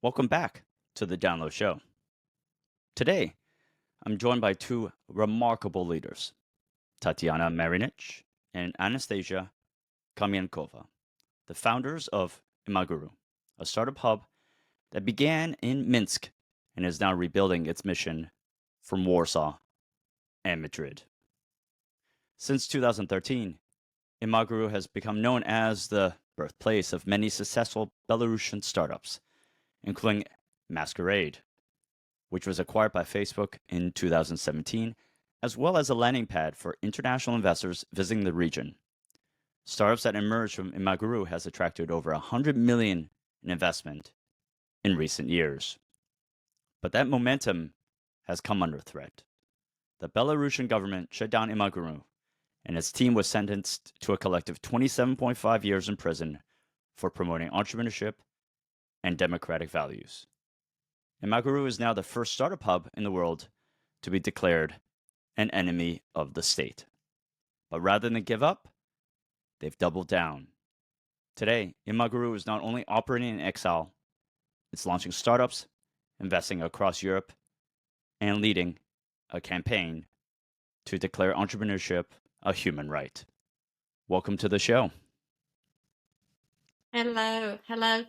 Welcome back to the Download Show. Today, I'm joined by two remarkable leaders, Tatyana Marinich and Anastasia Kamyankova, the founders of Imaguru, a startup hub that began in Minsk and is now rebuilding its mission from Warsaw and Madrid. Since 2013, Imaguru has become known as the birthplace of many successful Belarusian startups, including Masquerade, which was acquired by Facebook in 2017, as well as a landing pad for international investors visiting the region. Startups that emerged from Imaguru has attracted over 100 million in investment in recent years. But that momentum has come under threat. The Belarusian government shut down Imaguru, and its team was sentenced to a collective 27.5 years in prison for promoting entrepreneurship and democratic values. Imaguru is now the first startup hub in the world to be declared an enemy of the state. But rather than give up, they've doubled down. Today, Imaguru is not only operating in Exile, it's launching startups, investing across Europe, and leading a campaign to declare entrepreneurship a human right. Welcome to the show. Hello,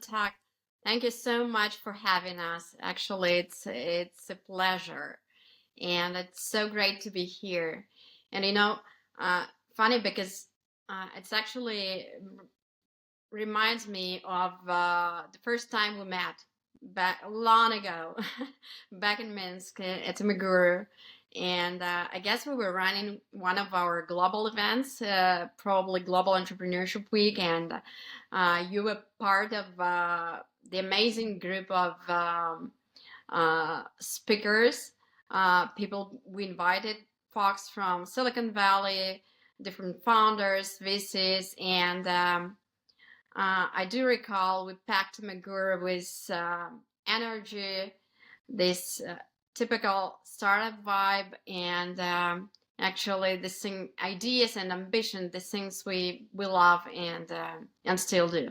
Tak. Thank you so much for having us. Actually, it's a pleasure, and it's so great to be here. And funny because it's actually reminds me of the first time we met back long ago, back in Minsk at Imaguru. And I guess we were running one of our global events, probably Global Entrepreneurship Week, and you were part of the amazing group of speakers, people we invited, folks from Silicon Valley, different founders, VCs, and I do recall we packed Imaguru with energy, this typical startup vibe, and actually the ideas and ambition, the things we love and still do.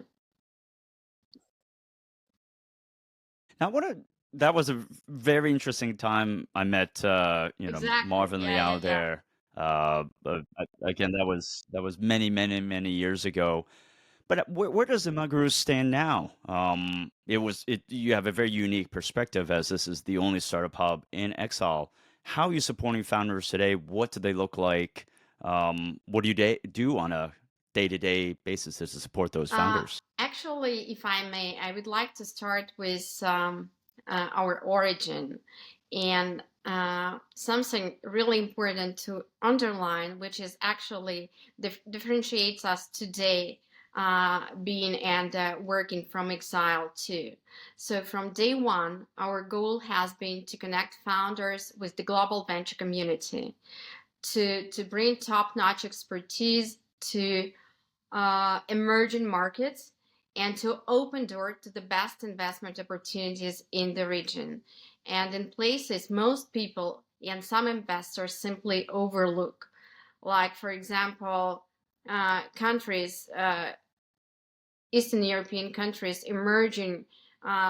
Now, that was a very interesting time. I met Exactly. Marvin Yeah. Liao there. But again, that was many years ago. But where does Imaguru stand now? You have a very unique perspective, as this is the only startup hub in Exile. How are you supporting founders today? What do they look like? What do you do on a day-to-day basis to support those founders? Actually, if I may, I would like to start with our origin and something really important to underline, which is actually differentiates us today, being and working from Exile too. So from day one, our goal has been to connect founders with the global venture community, to bring top-notch expertise to emerging markets, and to open door to the best investment opportunities in the region and in places most people and some investors simply overlook, like for example countries, Eastern European countries, emerging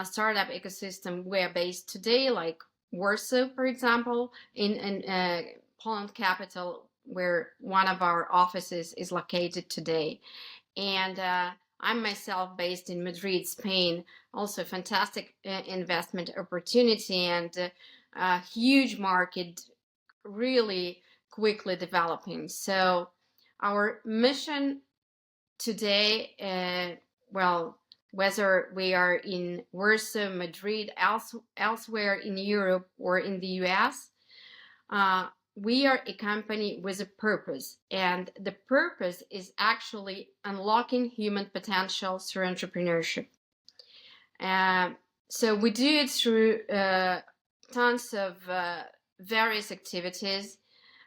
startup ecosystem were based today, like Warsaw, for example, in Poland capital, where one of our offices is located today. And I'm myself based in Madrid, Spain, also a fantastic investment opportunity and a huge market, really quickly developing. So our mission today, well, whether we are in Warsaw, Madrid, elsewhere in Europe or in the US, we are a company with a purpose, and the purpose is actually unlocking human potential through entrepreneurship. So we do it through tons of various activities.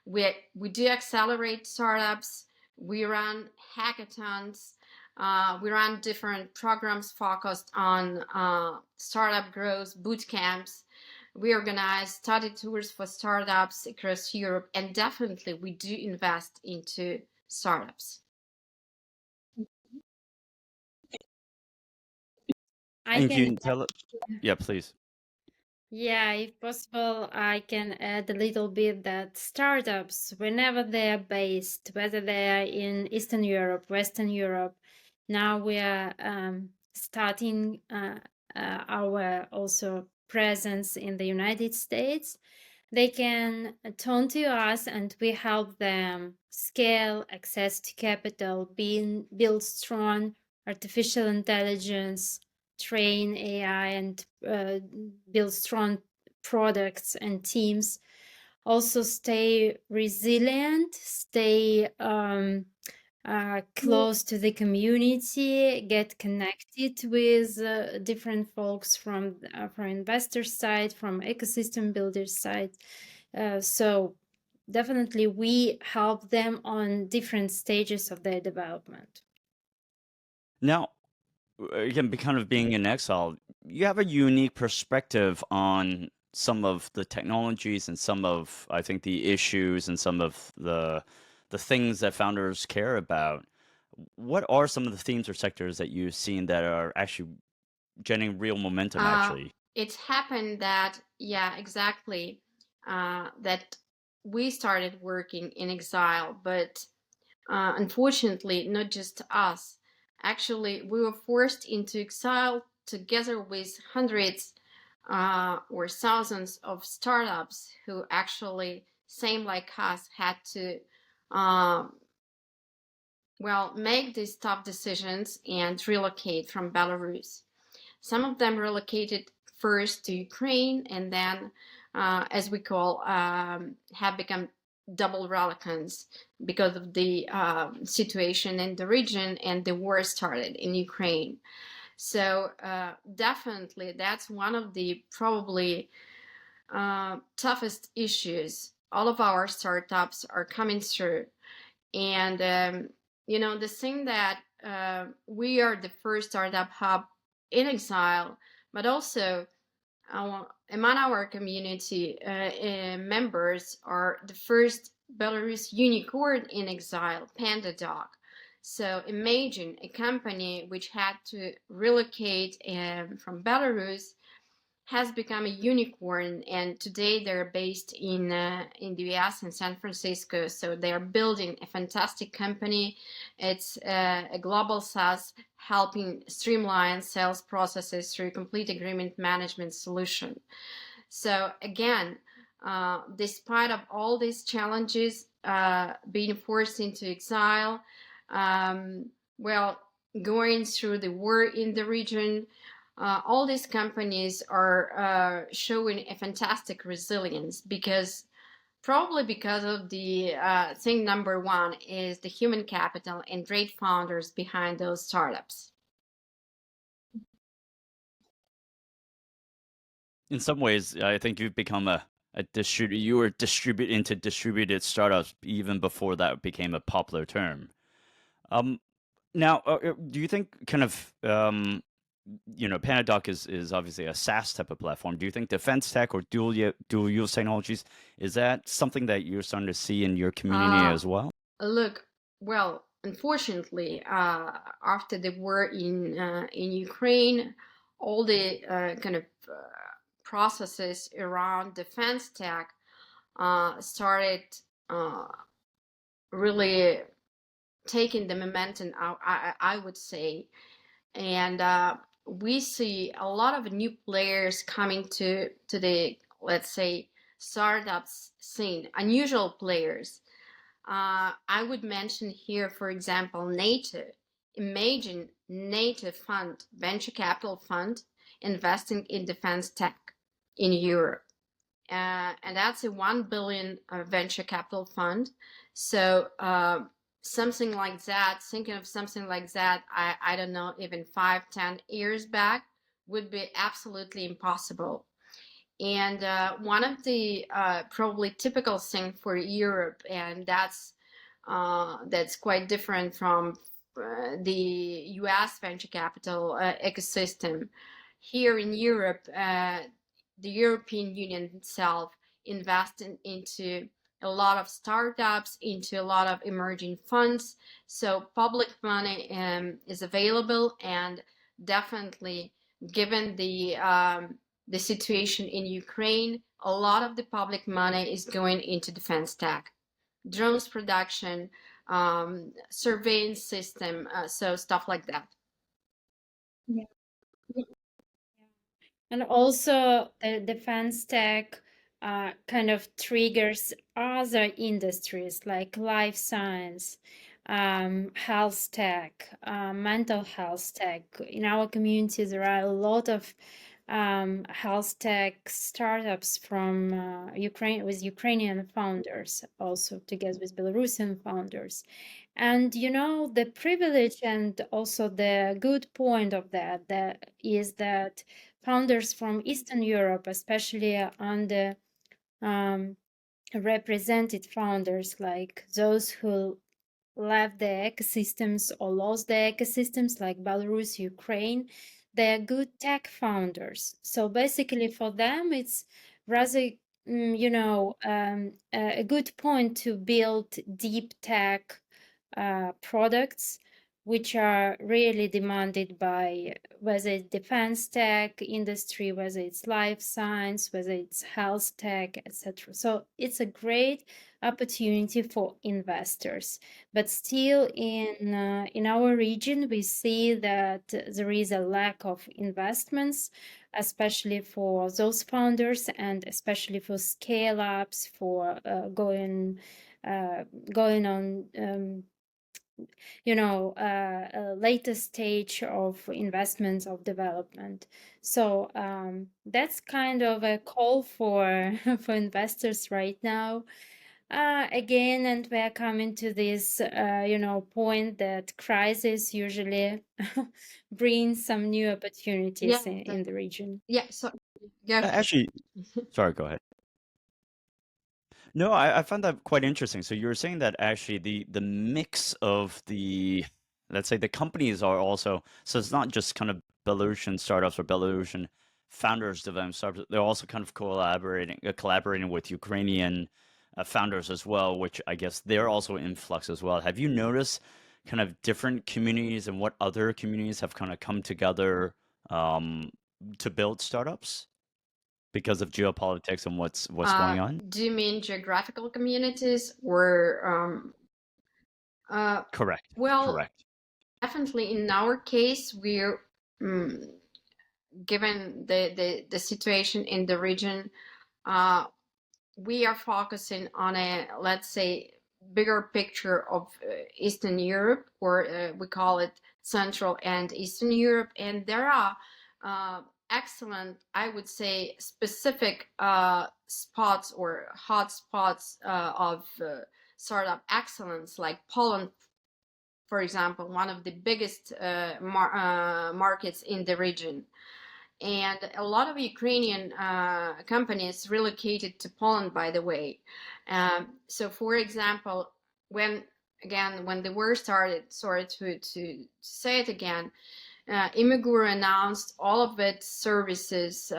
We do accelerate startups. We run hackathons. We run different programs focused on startup growth, boot camps. We organize study tours for startups across Europe, and definitely we do invest into startups. I And can can you tell it? Yeah, please. Yeah, if possible, I can add a little bit that startups, whenever they are based, whether they are in Eastern Europe, Western Europe, now we are starting our also presence in the United States. They can turn to us and we help them scale, access to capital, build strong artificial intelligence, train AI, and build strong products and teams. Also stay resilient, stay close to the community, get connected with different folks from investor side, from ecosystem builder side. So definitely we help them on different stages of their development. Now, again, kind of being in exile, you have a unique perspective on some of the technologies and some of, I think, the issues and some of the things that founders care about. What are some of the themes or sectors that you've seen that are actually generating real momentum, actually? It's happened that, yeah, exactly, that we started working in exile, but unfortunately, not just us. Actually, we were forced into exile together with hundreds or thousands of startups who actually, same like us, had to make these tough decisions and relocate from Belarus. Some of them relocated first to Ukraine and then, as we call, have become double relocants because of the situation in the region and the war started in Ukraine. So definitely that's one of the probably toughest issues all of our startups are coming through. And the thing that we are the first startup hub in exile, but also among our community members are the first Belarus unicorn in exile, PandaDog. So imagine a company which had to relocate from Belarus has become a unicorn, and today they're based in the US in San Francisco. So they are building a fantastic company. It's a global SaaS helping streamline sales processes through complete agreement management solution. So again, despite of all these challenges, being forced into exile, um, well, going through the war in the region, all these companies are showing a fantastic resilience probably because of the thing number one is the human capital and great founders behind those startups. In some ways, I think you've become a distributor. You were into distributed startups even before that became a popular term. Um, Now, do you think kind of Panadoc is obviously a SaaS type of platform. Do you think defense tech or dual use technologies is that something that you're starting to see in your community as well? Look, well, unfortunately, after the war in Ukraine, all the kind of processes around defense tech started uh, really taking the momentum out, I would say. And we see a lot of new players coming to the, let's say, startups scene, unusual players. I would mention here, for example, NATO. Imagine NATO fund, venture capital fund, investing in defense tech in Europe. And that's a 1 billion venture capital fund. So something like that, thinking of something like that, I don't know, even 5-10 years back would be absolutely impossible. And one of the probably typical thing for Europe, and that's quite different from the US venture capital ecosystem. Here in Europe, the European Union itself invested into a lot of startups, into a lot of emerging funds. So public money is available, and definitely given the situation in Ukraine, a lot of the public money is going into defense tech, drones production, surveillance system, so stuff like that. Yeah. And also, the defense tech kind of triggers other industries like life science, health tech, mental health tech. In our community, there are a lot of health tech startups from Ukraine with Ukrainian founders, also together with Belarusian founders. And the privilege and also the good point of that is that founders from Eastern Europe, especially on the represented founders, like those who left the ecosystems or lost the ecosystems, like Belarus, Ukraine, they're good tech founders. So basically, for them, it's rather, a good point to build deep tech products which are really demanded by whether it's defense tech industry, whether it's life science, whether it's health tech, etc. So it's a great opportunity for investors. But still, in our region, we see that there is a lack of investments, especially for those founders and especially for scale ups, for going on a later stage of investments of development. So that's kind of a call for for investors right now. Again, and we're coming to this point that crisis usually brings some new opportunities Yeah, in the region. yeah. So go ahead. Actually, sorry, go ahead. No, I found that quite interesting. So you were saying that actually the mix of the, let's say, the companies are also, so it's not just kind of Belarusian startups or Belarusian founders developing startups, they're also kind of collaborating with Ukrainian founders as well, which I guess they're also in flux as well. Have you noticed kind of different communities and what other communities have kind of come together um, to build startups because of geopolitics and what's going on? Do you mean geographical communities or Correct. well, Correct. definitely in our case, we're mm, given the situation in the region, uh, we are focusing on a, let's say, bigger picture of Eastern Europe, or we call it Central and Eastern Europe, and there are excellent, I would say, specific spots or hot spots of startup excellence, like Poland, for example, one of the biggest markets in the region. And a lot of Ukrainian companies relocated to Poland, by the way. So, for example, when when the war started, sorry to say it again, Imaguru announced all of its services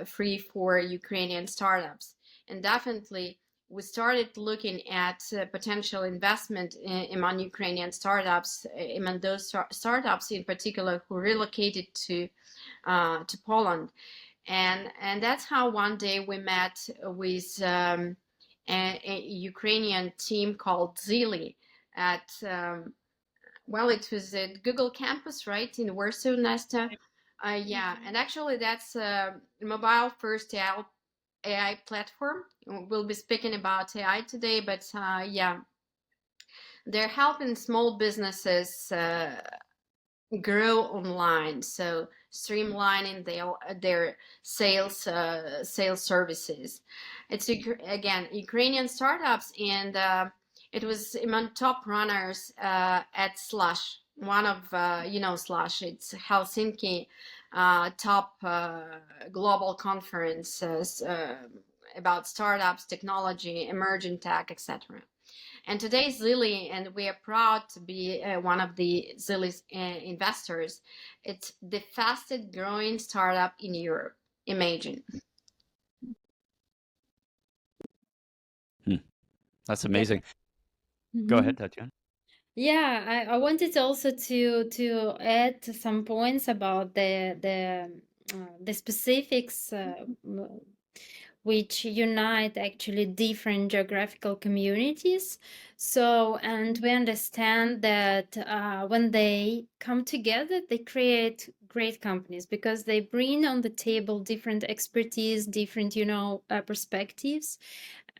free for Ukrainian startups, and definitely we started looking at potential investment among Ukrainian startups, among those startups in particular who relocated to Poland, and that's how one day we met with a Ukrainian team called Zili at well, it was at Google campus, right, in Warsaw, Nesta. Yeah, and actually that's a mobile first AI platform. We'll be speaking about AI today, but yeah, they're helping small businesses grow online, so streamlining their sales services. It's again Ukrainian startups, and it was among top runners at Slush, one of Slush. It's Helsinki top global conference about startups, technology, emerging tech, etc. And today is Lily, and we are proud to be one of the Zilly's investors. It's the fastest growing startup in Europe. Imagine. Hmm. That's Yeah. amazing. Go Mhm. ahead, Tatiana. Yeah, I wanted also to add some points about the the specifics which unite actually different geographical communities. So, and we understand that when they come together, they create great companies because they bring on the table different expertise, different, perspectives.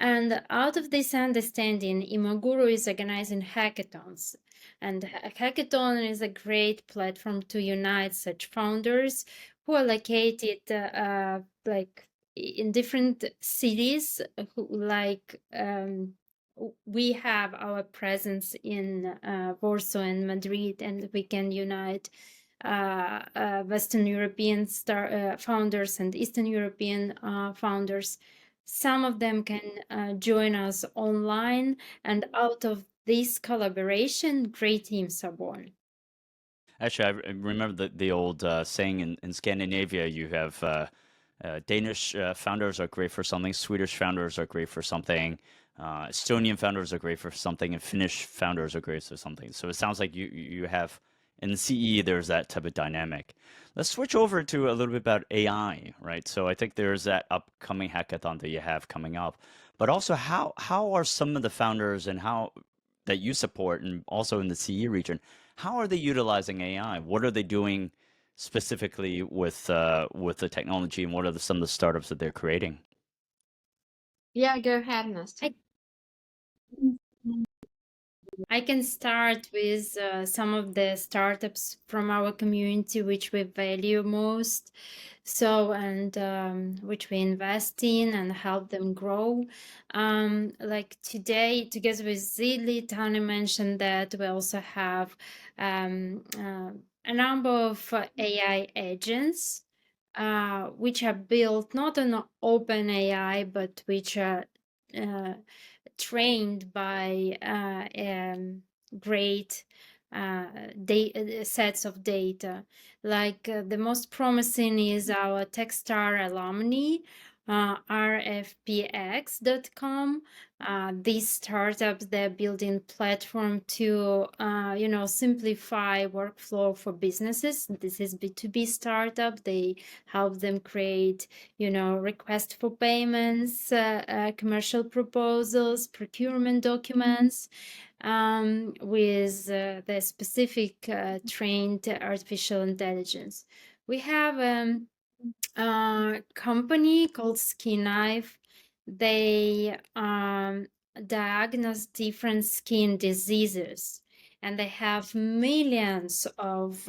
And out of this understanding, Imaguru is organizing hackathons. And hackathon is a great platform to unite such founders who are located like in different cities. We have our presence in Warsaw and Madrid, and we can unite Western European founders and Eastern European founders. Some of them can join us online, and out of this collaboration, great teams are born. Actually, I remember the old saying in Scandinavia, you have Danish founders are great for something, Swedish founders are great for something, Estonian founders are great for something, and Finnish founders are great for something. So it sounds like you have in the CE there's that type of dynamic. Let's switch over to a little bit about AI, right? So I think there's that upcoming hackathon that you have coming up, but also how are some of the founders and how that you support, and also in the CE region, how are they utilizing AI? What are they doing specifically with the technology, and what are some of the startups that they're creating? Yeah, go ahead, Nasta. I can start with some of the startups from our community which we value most, so and which we invest in and help them grow. Like today, together with Zidli, Tani mentioned that we also have a number of AI agents which are built not on open AI, but which are trained by great sets of data. Like the most promising is our Techstar alumni, rfpx.com. These startups, they're building platform to simplify workflow for businesses. This is B2B startup. They help them create request for payments, commercial proposals, procurement documents, with the specific trained artificial intelligence. We have a company called Skin Knife. They diagnose different skin diseases, and they have millions of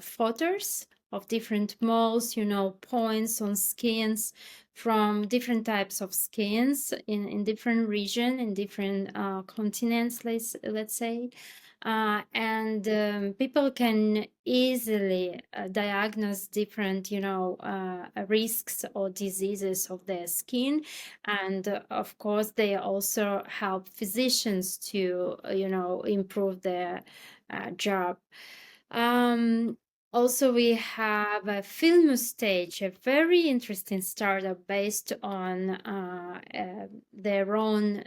photos of different moles, points on skins from different types of skins in different region, in different continents, let's say. And people can easily diagnose different, risks or diseases of their skin. And of course, they also help physicians to, improve their job. Also, we have a Film Stage, a very interesting startup based on their own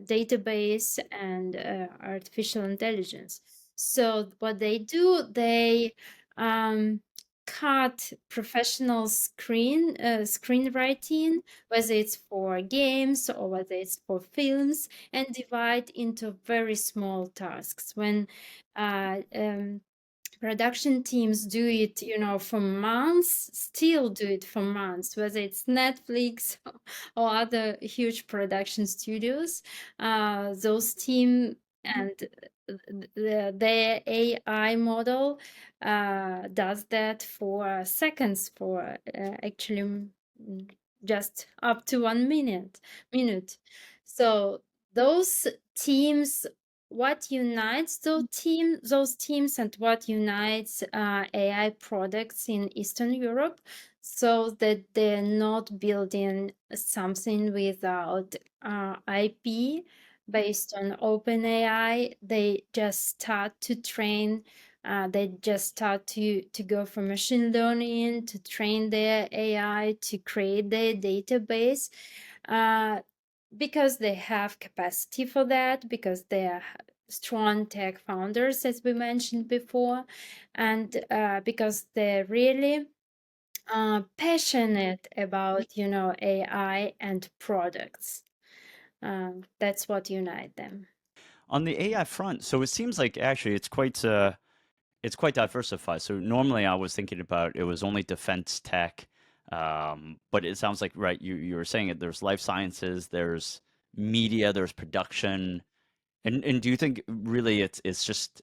database and artificial intelligence. So what they do, they cut professional screenwriting, whether it's for games or whether it's for films, and divide into very small tasks. When production teams do it, for months, still do it for months, whether it's Netflix or other huge production studios. Those team and their AI model does that for seconds, for actually just up to 1 minute. So those teams, what unites those teams and what unites AI products in Eastern Europe, so that they're not building something without IP based on open AI. They just start to train. They just start to go from machine learning to train their AI to create their database. Because they have capacity for that, because they are strong tech founders, as we mentioned before, and because they're really passionate about AI and products. That's what unite them. On the AI front, so it seems like actually it's quite diversified. So normally I was thinking about it was only defense tech, but it sounds like right you were saying it. There's life sciences, there's media, there's production, and do you think really it's just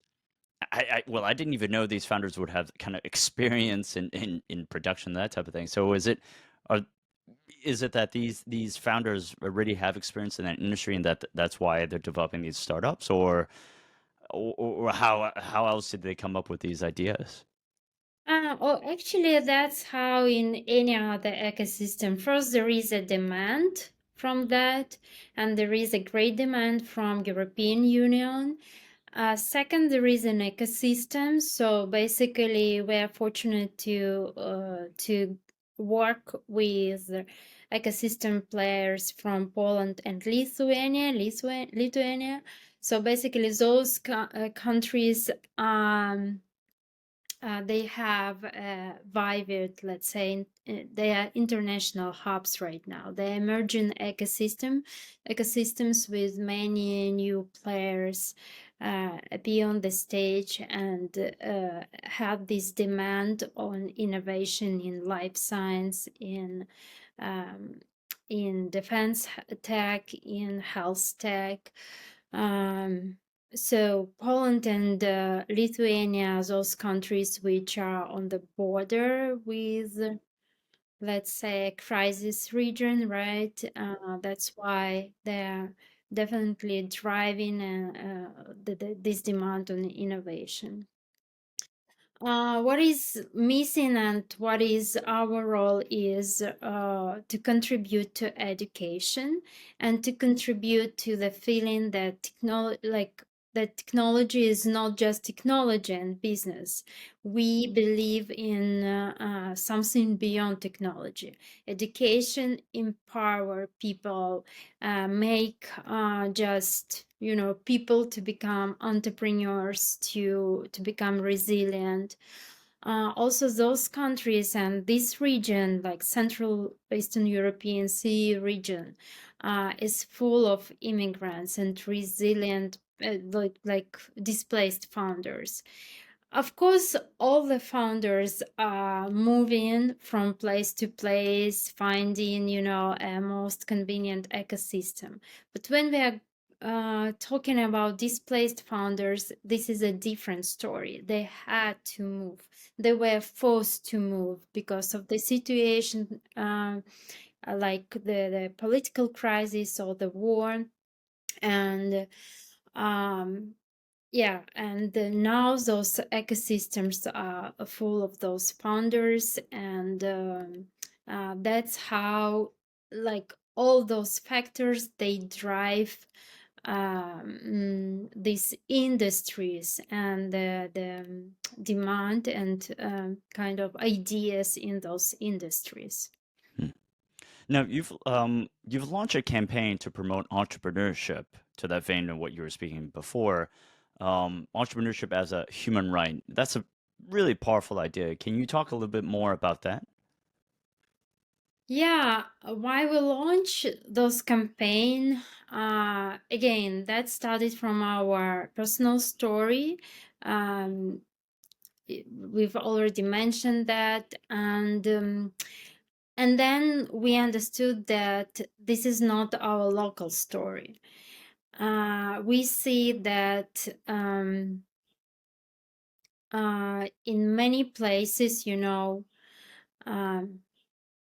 well, I didn't even know these founders would have kind of experience in production, that type of thing. So are is it that these founders already have experience in that industry and that's why they're developing these startups, or how else did they come up with these ideas? Actually, that's how in any other ecosystem. First, there is a demand from that, and there is a great demand from European Union. Second, there is an ecosystem. So basically, we are fortunate to work with ecosystem players from Poland and Lithuania. So basically, those countries they have vivid, let's say, they are international hubs right now. They are emerging ecosystems with many new players be on the stage and have this demand on innovation in life science, in defense tech, in health tech. So Poland and Lithuania, those countries which are on the border with, let's say, a crisis region, right? That's why they're definitely driving this demand on innovation. What is missing and what is our role is to contribute to education and to contribute to the feeling that technology is not just technology and business. We believe in something beyond technology. Education empower people, make just people to become entrepreneurs, to become resilient. Also, those countries and this region, like Central Eastern European Sea region, is full of immigrants and resilient, like displaced founders. Of course, all the founders are moving from place to place, finding, a most convenient ecosystem. But when we are talking about displaced founders, this is a different story. They had to move. They were forced to move because of the situation, like the political crisis or the war. And yeah, and now those ecosystems are full of those founders, and that's how, like, all those factors, they drive these industries and the demand and kind of ideas in those industries. Hmm. Now you've launched a campaign to promote entrepreneurship, to that vein of what you were speaking before. Entrepreneurship as a human right. That's a really powerful idea. Can you talk a little bit more about that? Yeah, why we launch those campaign? Again, that started from our personal story. Um, we've already mentioned that, and then we understood that this is not our local story. We see that in many places,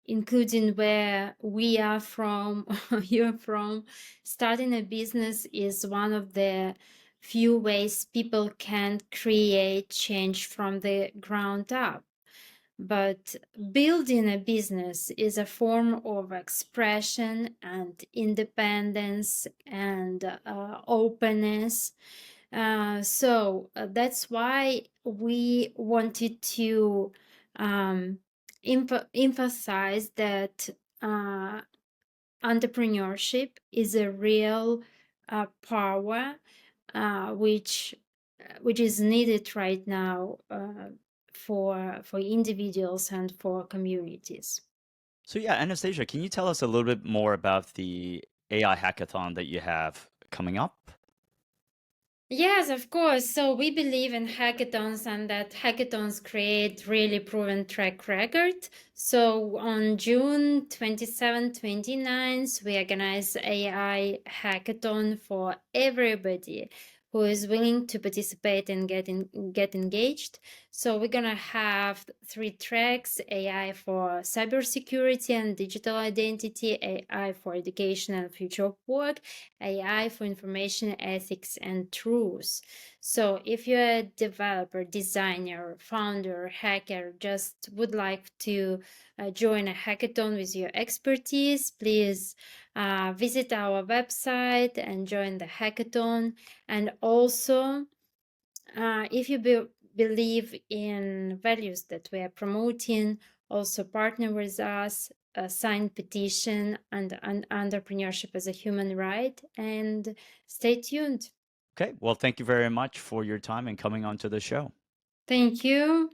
including where we are from, you're from, starting a business is one of the few ways people can create change from the ground up. But building a business is a form of expression and independence and openness. So that's why we wanted to emphasize that entrepreneurship is a real power which is needed right now for individuals and for communities. So yeah, Anastasia, can you tell us a little bit more about the AI hackathon that you have coming up? Yes, of course. So we believe in hackathons and that hackathons create really proven track record. So on June 27th, 29th, we organize AI hackathon for everybody who is willing to participate and get engaged. So we're gonna have 3 tracks: AI for cybersecurity and digital identity, AI for education and future of work, AI for information ethics and truth. So if you're a developer, designer, founder, hacker, just would like to join a hackathon with your expertise, please visit our website and join the hackathon. And also, if you believe in values that we are promoting, also partner with us, sign petition and entrepreneurship as a human right, and stay tuned. Okay, well, thank you very much for your time and coming on to the show. Thank you.